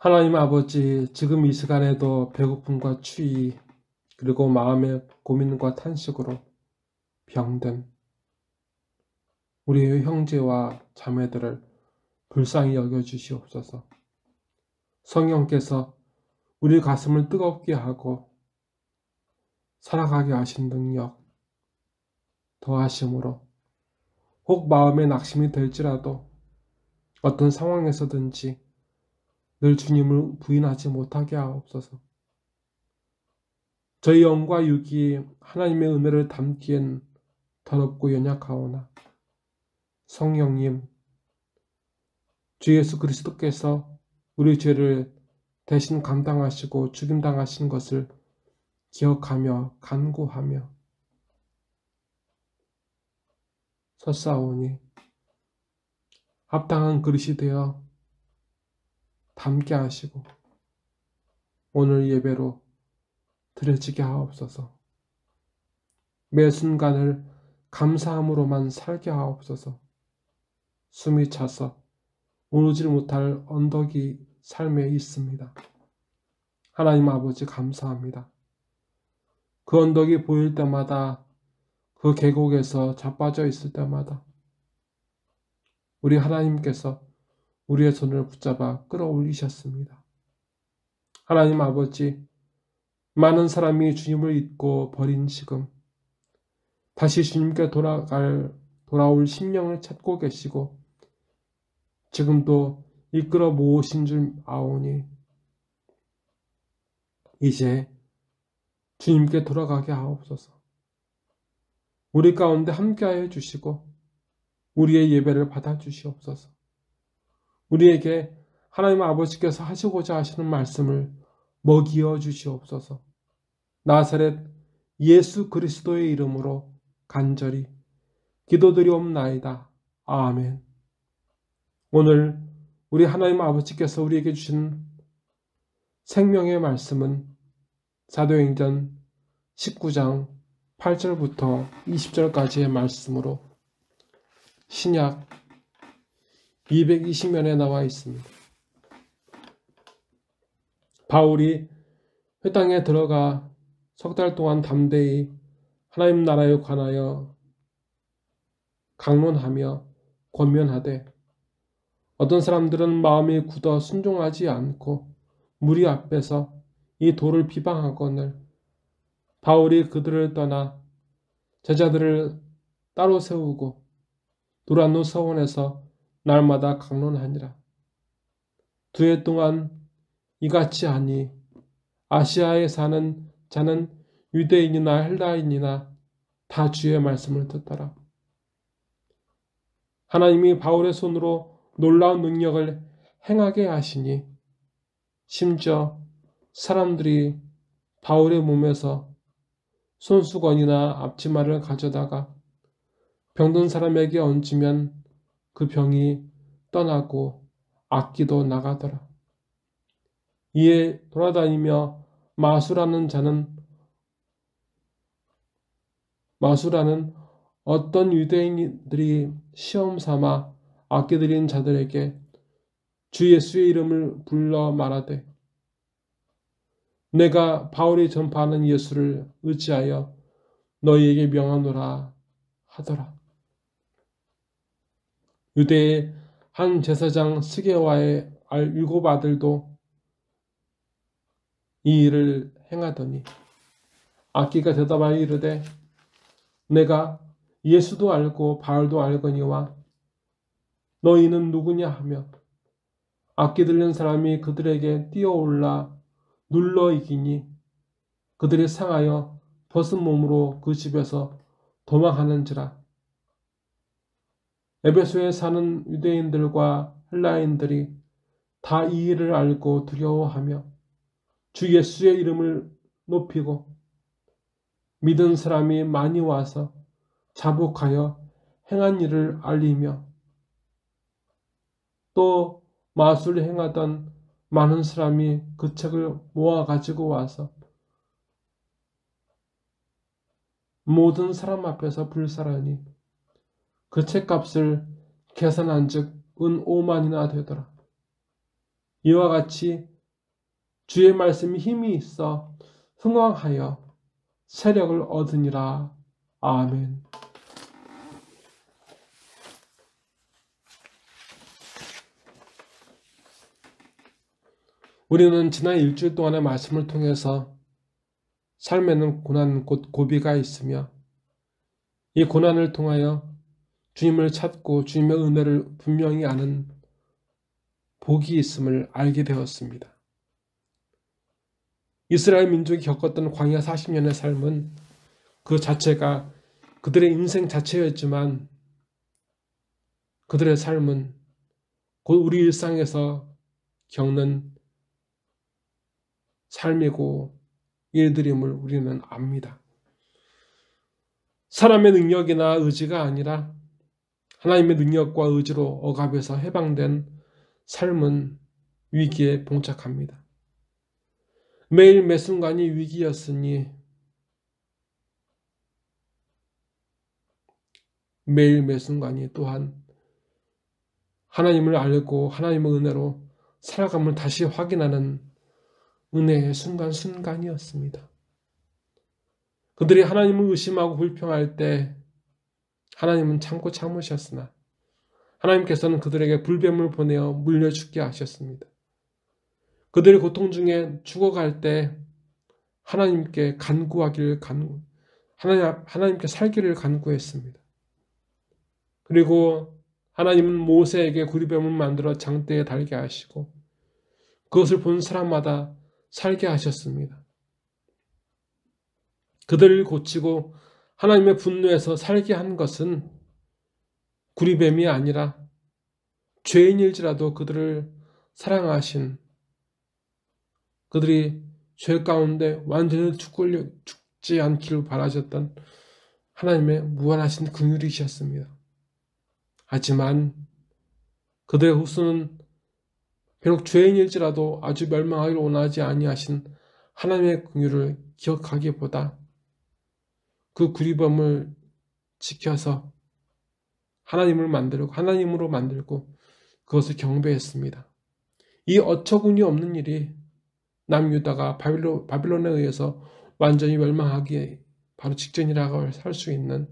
하나님 아버지, 지금 이 시간에도 배고픔과 추위, 그리고 마음의 고민과 탄식으로 병든 우리의 형제와 자매들을 불쌍히 여겨주시옵소서. 성령께서 우리 가슴을 뜨겁게 하고 살아가게 하신 능력 더하심으로 혹 마음의 낙심이 될지라도 어떤 상황에서든지 늘 주님을 부인하지 못하게 하옵소서. 저희 영과 육이 하나님의 은혜를 담기엔 더럽고 연약하오나 성령님, 주 예수 그리스도께서 우리 죄를 대신 감당하시고 죽임당하신 것을 기억하며 간구하며 섰사오니 합당한 그릇이 되어 담게 하시고 오늘 예배로 드려지게 하옵소서. 매 순간을 감사함으로만 살게 하옵소서. 숨이 차서 오르지 못할 언덕이 삶에 있습니다. 하나님 아버지 감사합니다. 그 언덕이 보일 때마다 그 계곡에서 자빠져 있을 때마다 우리 하나님께서 우리의 손을 붙잡아 끌어올리셨습니다. 하나님 아버지, 많은 사람이 주님을 잊고 버린 지금 다시 주님께 돌아올 심령을 찾고 계시고 지금도 이끌어 모으신 줄 아오니 이제 주님께 돌아가게 하옵소서. 우리 가운데 함께하여 주시고 우리의 예배를 받아주시옵소서. 우리에게 하나님 아버지께서 하시고자 하시는 말씀을 먹이어 주시옵소서. 나사렛 예수 그리스도의 이름으로 간절히 기도드리옵나이다. 아멘. 오늘 우리 하나님 아버지께서 우리에게 주신 생명의 말씀은 사도행전 19장 8절부터 20절까지의 말씀으로 신약 220면에 나와 있습니다. 바울이 회당에 들어가 석 달 동안 담대히 하나님 나라에 관하여 강론하며 권면하되 어떤 사람들은 마음이 굳어 순종하지 않고 무리 앞에서 이 도를 비방하거늘 바울이 그들을 떠나 제자들을 따로 세우고 두란노 서원에서 날마다 강론하니라. 2해 동안 이같이 하니 아시아에 사는 자는 유대인이나 헬라인이나 다 주의 말씀을 듣더라. 하나님이 바울의 손으로 놀라운 능력을 행하게 하시니 심지어 사람들이 바울의 몸에서 손수건이나 앞치마를 가져다가 병든 사람에게 얹으면 그 병이 떠나고 악기도 나가더라. 이에 돌아다니며 마수라는 어떤 유대인들이 시험 삼아 악기 들인 자들에게 주 예수의 이름을 불러 말하되 내가 바울이 전파하는 예수를 의지하여 너희에게 명하노라 하더라. 유대의 한 제사장 스게와의 7 아들도 이 일을 행하더니 악기가 대답하여 이르되 내가 예수도 알고 바울도 알거니와 너희는 누구냐 하며 악기 들린 사람이 그들에게 뛰어올라 눌러 이기니 그들이 상하여 벗은 몸으로 그 집에서 도망하는지라. 에베소에 사는 유대인들과 헬라인들이 다 이 일을 알고 두려워하며 주 예수의 이름을 높이고 믿은 사람이 많이 와서 자복하여 행한 일을 알리며 또 마술을 행하던 많은 사람이 그 책을 모아 가지고 와서 모든 사람 앞에서 불사르니 그 책값을 계산한 즉 은 5만이나 되더라. 이와 같이 주의 말씀이 힘이 있어 흥왕하여 세력을 얻으니라. 아멘. 우리는 지난 일주일 동안의 말씀을 통해서 삶에는 고난 곧 고비가 있으며 이 고난을 통하여 주님을 찾고 주님의 은혜를 분명히 아는 복이 있음을 알게 되었습니다. 이스라엘 민족이 겪었던 광야 40년의 삶은 그 자체가 그들의 인생 자체였지만 그들의 삶은 곧 우리 일상에서 겪는 삶이고 일들임을 우리는 압니다. 사람의 능력이나 의지가 아니라 하나님의 능력과 의지로 억압에서 해방된 삶은 위기에 봉착합니다. 매일 매 순간이 위기였으니 매일 매 순간이 또한 하나님을 알고 하나님의 은혜로 살아감을 다시 확인하는 은혜의 순간순간이었습니다. 그들이 하나님을 의심하고 불평할 때 하나님은 참고 참으셨으나 하나님께서는 그들에게 불뱀을 보내어 물려 죽게 하셨습니다. 그들의 고통 중에 죽어갈 때 하나님께 하나님께 살기를 간구했습니다. 그리고 하나님은 모세에게 구리뱀을 만들어 장대에 달게 하시고 그것을 본 사람마다 살게 하셨습니다. 그들을 고치고 하나님의 분노에서 살게 한 것은 구리뱀이 아니라 죄인일지라도 그들을 사랑하신 그들이 죄 가운데 완전히 죽지 않기를 바라셨던 하나님의 무한하신 긍휼이셨습니다. 하지만 그들의 후손은 비록 죄인일지라도 아주 멸망하기를 원하지 아니하신 하나님의 긍휼을 기억하기보다 그 구리뱀을 지켜서 하나님으로 만들고 그것을 경배했습니다. 이 어처구니 없는 일이 남유다가 바빌론에 의해서 완전히 멸망하기 바로 직전이라고 할 수 있는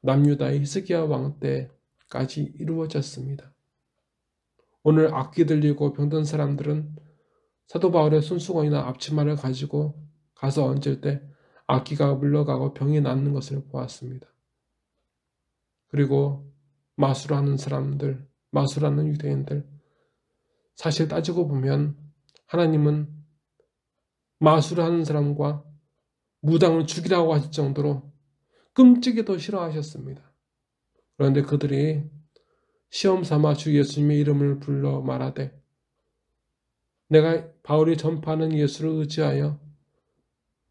남유다의 히스기야 왕 때까지 이루어졌습니다. 오늘 악기 들리고 병든 사람들은 사도 바울의 손수건이나 앞치마를 가지고 가서 얹을 때 악기가 물러가고 병이 낫는 것을 보았습니다. 그리고 마술하는 사람들, 마술하는 유대인들, 사실 따지고 보면 하나님은 마술하는 사람과 무당을 죽이라고 하실 정도로 끔찍이도 싫어하셨습니다. 그런데 그들이 시험 삼아 주 예수님의 이름을 불러 말하되 내가 바울이 전파하는 예수를 의지하여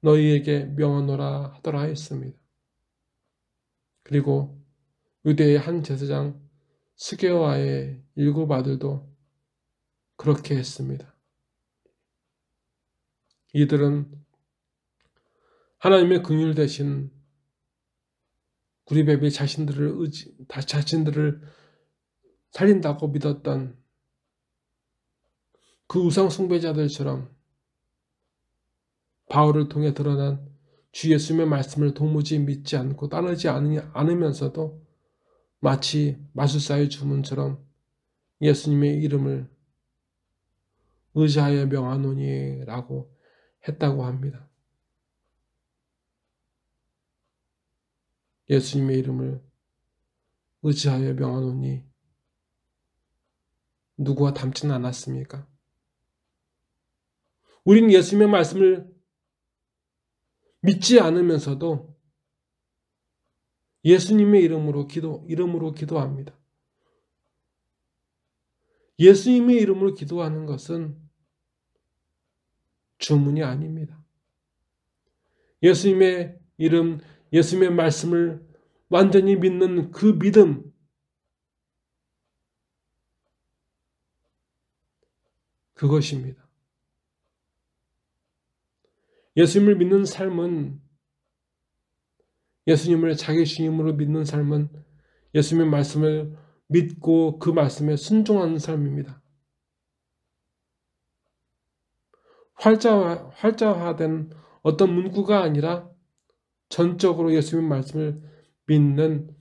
너희에게 명하노라 하더라 했습니다. 그리고 유대의 한 제사장 스게와의 7 아들도 그렇게 했습니다. 이들은 하나님의 긍휼 대신 구리뱀이 자신들을 살린다고 믿었던 그 우상 숭배자들처럼 바울을 통해 드러난 주 예수님의 말씀을 도무지 믿지 않고 따르지 않으면서도 마치 마술사의 주문처럼 예수님의 이름을 의지하여 명하노니 라고 했다고 합니다. 예수님의 이름을 의지하여 명하노니 누구와 닮지는 않았습니까? 우린 예수님의 말씀을 믿지 않으면서도 예수님의 이름으로 기도합니다. 예수님의 이름으로 기도하는 것은 주문이 아닙니다. 예수님의 이름, 예수님의 말씀을 완전히 믿는 그 믿음, 그것입니다. 예수님을 믿는 삶은, 예수님을 자기 주님으로 믿는 삶은 예수님의 말씀을 믿고 그 말씀에 순종하는 삶입니다. 활자화된 어떤 문구가 아니라 전적으로 예수님 말씀을 믿는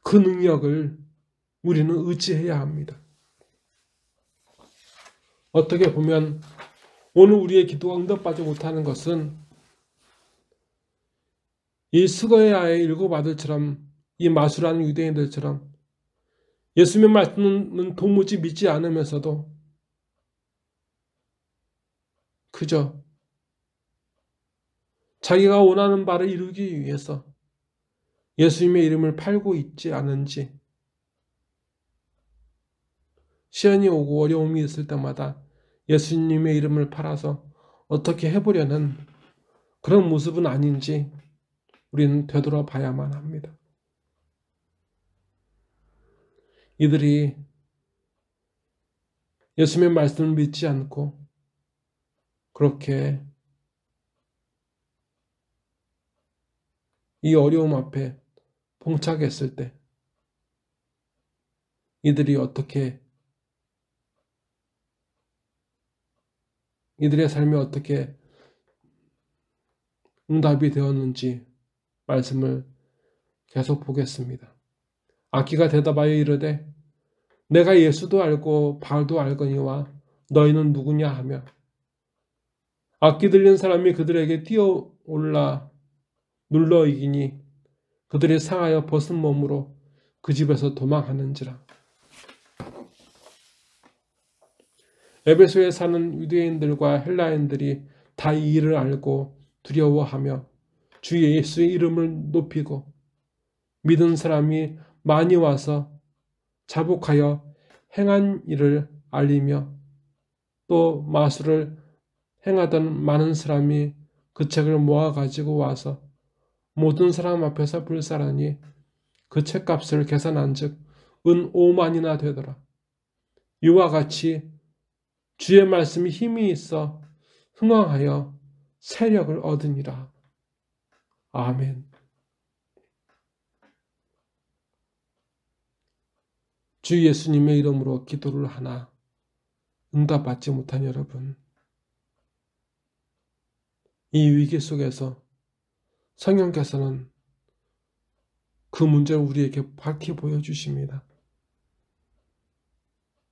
그 능력을 우리는 의지해야 합니다. 어떻게 보면 오늘 우리의 기도가 응답받지 못하는 것은 이 스가랴의 7 아들처럼 이 마술하는 유대인들처럼 예수님의 말씀은 도무지 믿지 않으면서도 그저 자기가 원하는 바를 이루기 위해서 예수님의 이름을 팔고 있지 않은지, 시련이 오고 어려움이 있을 때마다 예수님의 이름을 팔아서 어떻게 해보려는 그런 모습은 아닌지 우리는 되돌아봐야만 합니다. 이들이 예수님의 말씀을 믿지 않고 그렇게 이 어려움 앞에 봉착했을 때 이들이 이들의 삶이 어떻게 응답이 되었는지 말씀을 계속 보겠습니다. 악기가 대답하여 이르되 내가 예수도 알고 바알도 알거니와 너희는 누구냐 하며 악기 들린 사람이 그들에게 뛰어올라 눌러 이기니 그들이 상하여 벗은 몸으로 그 집에서 도망하는지라. 에베소에 사는 유대인들과 헬라인들이 다 이 일을 알고 두려워하며 주 예수의 이름을 높이고 믿은 사람이 많이 와서 자복하여 행한 일을 알리며 또 마술을 행하던 많은 사람이 그 책을 모아가지고 와서 모든 사람 앞에서 불사라니 그 책값을 계산한 즉 은 5만이나 되더라. 이와 같이 주의 말씀이 힘이 있어 흥왕하여 세력을 얻으니라. 아멘. 주 예수님의 이름으로 기도를 하나 응답받지 못한 여러분, 이 위기 속에서 성령께서는 그 문제를 우리에게 밝히 보여주십니다.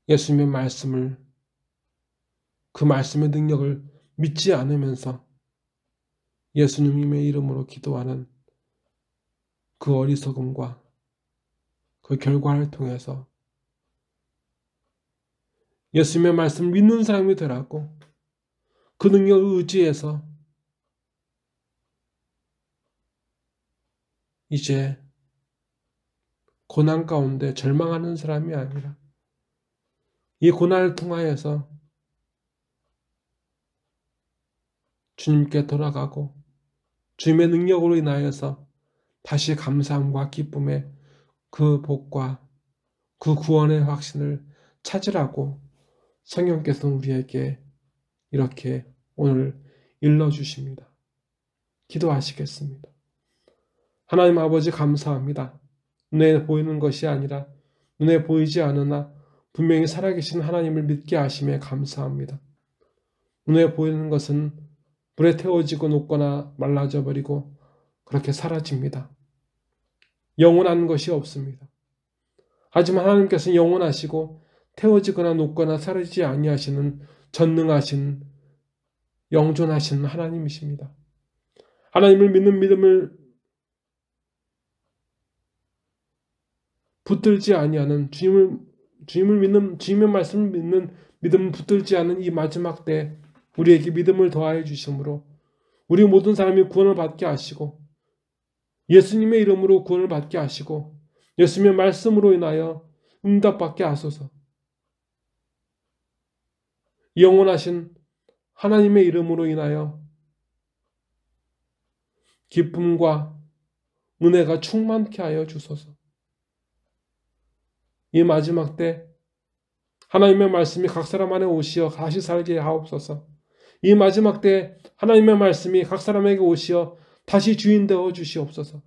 예수님의 말씀을, 그 말씀의 능력을 믿지 않으면서 예수님의 이름으로 기도하는 그 어리석음과 그 결과를 통해서 예수님의 말씀을 믿는 사람이 되라고 그 능력을 의지해서 이제 고난 가운데 절망하는 사람이 아니라 이 고난을 통하여서 주님께 돌아가고 주님의 능력으로 인하여서 다시 감사함과 기쁨의 그 복과 그 구원의 확신을 찾으라고 성령께서는 우리에게 이렇게 오늘 일러주십니다. 기도하시겠습니다. 하나님 아버지 감사합니다. 눈에 보이는 것이 아니라 눈에 보이지 않으나 분명히 살아계신 하나님을 믿게 하심에 감사합니다. 눈에 보이는 것은 불에 태워지고 녹거나 말라져 버리고 그렇게 사라집니다. 영원한 것이 없습니다. 하지만 하나님께서는 영원하시고 태워지거나 녹거나 사라지지 아니하시는 전능하신 영존하신 하나님이십니다. 하나님을 믿는 믿음을 붙들지 아니하는 주님을 믿는 주님의 말씀을 믿는 믿음을 붙들지 않은 이 마지막 때 우리에게 믿음을 더하여 주심으로 우리 모든 사람이 구원을 받게 하시고 예수님의 이름으로 구원을 받게 하시고 예수님의 말씀으로 인하여 응답받게 하소서. 영원하신 하나님의 이름으로 인하여 기쁨과 은혜가 충만케 하여 주소서. 이 마지막 때 하나님의 말씀이 각 사람 안에 오시어 다시 살게 하옵소서. 이 마지막 때 하나님의 말씀이 각 사람에게 오시어 다시 주인 되어 주시옵소서.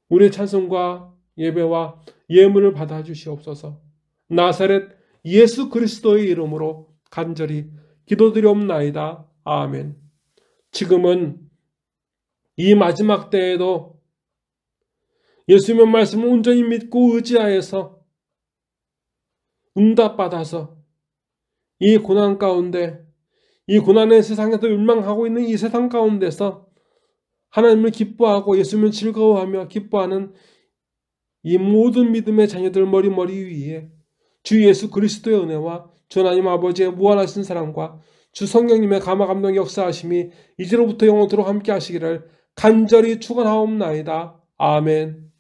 우리의 찬송과 예배와 예물을 받아 주시옵소서. 나사렛 예수 그리스도의 이름으로 간절히 기도드리옵나이다. 아멘. 지금은 이 마지막 때에도 예수님의 말씀을 온전히 믿고 의지하여서 응답받아서 이 고난 가운데, 이 고난의 세상에서 멸망하고 있는 이 세상 가운데서 하나님을 기뻐하고 예수님을 즐거워하며 기뻐하는 이 모든 믿음의 자녀들 머리머리 위에 주 예수 그리스도의 은혜와 주 하나님 아버지의 무한하신 사랑과 주 성령님의 감화감동 역사하심이 이제로부터 영원토록 함께 하시기를 간절히 축원하옵나이다. 아멘.